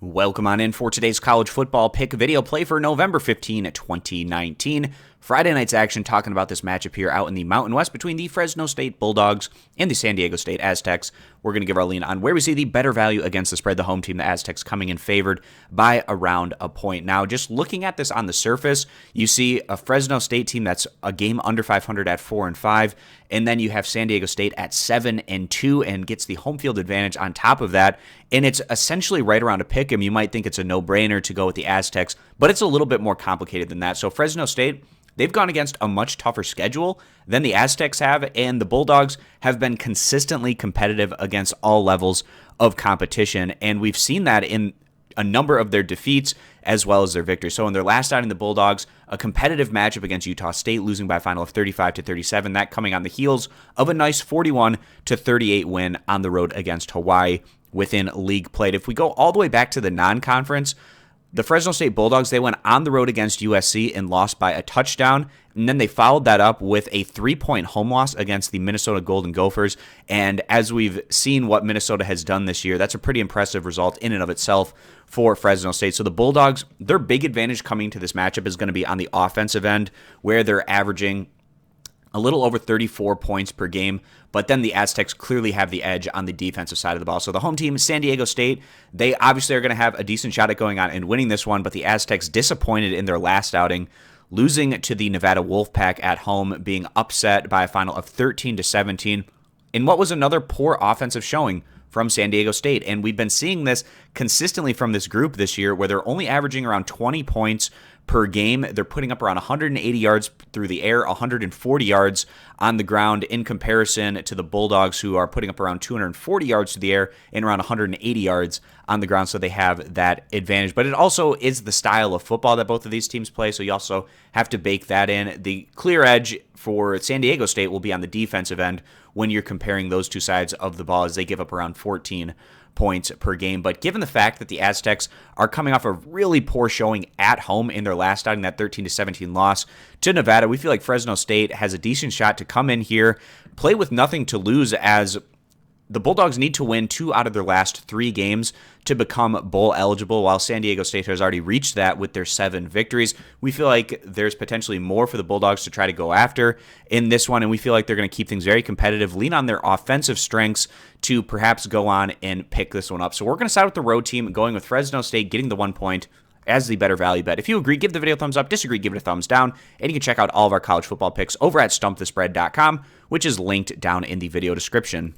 Welcome on in for today's college football pick video play for November 15, 2019. Friday night's action talking about this matchup here out in the Mountain West between the Fresno State Bulldogs and the San Diego State Aztecs. We're going to give our lean on where we see the better value against the spread. The home team, the Aztecs, coming in favored by around a point. Now, just looking at this on the surface, you see a Fresno State team that's a game under 500 at 4-5, and then you have San Diego State at 7-2 and gets the home field advantage on top of that. And it's essentially right around a pick 'em. You might think it's a no-brainer to go with the Aztecs, but it's a little bit more complicated than that. So Fresno State, they've gone against a much tougher schedule than the Aztecs have, and the Bulldogs have been consistently competitive against all levels of competition, and we've seen that in a number of their defeats as well as their victories. So in their last outing, the Bulldogs, a competitive matchup against Utah State, losing by a final of 35-37, that coming on the heels of a nice 41-38 win on the road against Hawaii within league play. If we go all the way back to the non-conference, the Fresno State Bulldogs, they went on the road against USC and lost by a touchdown, and then they followed that up with a 3-point home loss against the Minnesota Golden Gophers, and as we've seen what Minnesota has done this year, that's a pretty impressive result in and of itself for Fresno State. So the Bulldogs, their big advantage coming to this matchup is going to be on the offensive end, where they're averaging a little over 34 points per game, but then the Aztecs clearly have the edge on the defensive side of the ball. So the home team, San Diego State, they obviously are going to have a decent shot at going on and winning this one, but the Aztecs disappointed in their last outing, losing to the Nevada Wolfpack at home, being upset by a final of 13-17 in what was another poor offensive showing from San Diego State. And we've been seeing this consistently from this group this year, where they're only averaging around 20 points per game. They're putting up around 180 yards through the air, 140 yards on the ground, in comparison to the Bulldogs, who are putting up around 240 yards through the air and around 180 yards on the ground. So they have that advantage. But it also is the style of football that both of these teams play, so you also have to bake that in. The clear edge for San Diego State will be on the defensive end when you're comparing those two sides of the ball, as they give up around 14 points per game. But given the fact that the Aztecs are coming off a really poor showing at home in their last outing, that 13-17 loss to Nevada, we feel like Fresno State has a decent shot to come in here, play with nothing to lose, as the Bulldogs need to win 2 out of their last 3 games to become bowl eligible, while San Diego State has already reached that with their 7 victories. We feel like there's potentially more for the Bulldogs to try to go after in this one, and we feel like they're going to keep things very competitive, lean on their offensive strengths to perhaps go on and pick this one up. So we're going to side with the road team, going with Fresno State getting the 1 point as the better value bet. If you agree, give the video a thumbs up. Disagree, give it a thumbs down. And you can check out all of our college football picks over at stumpthespread.com, which is linked down in the video description.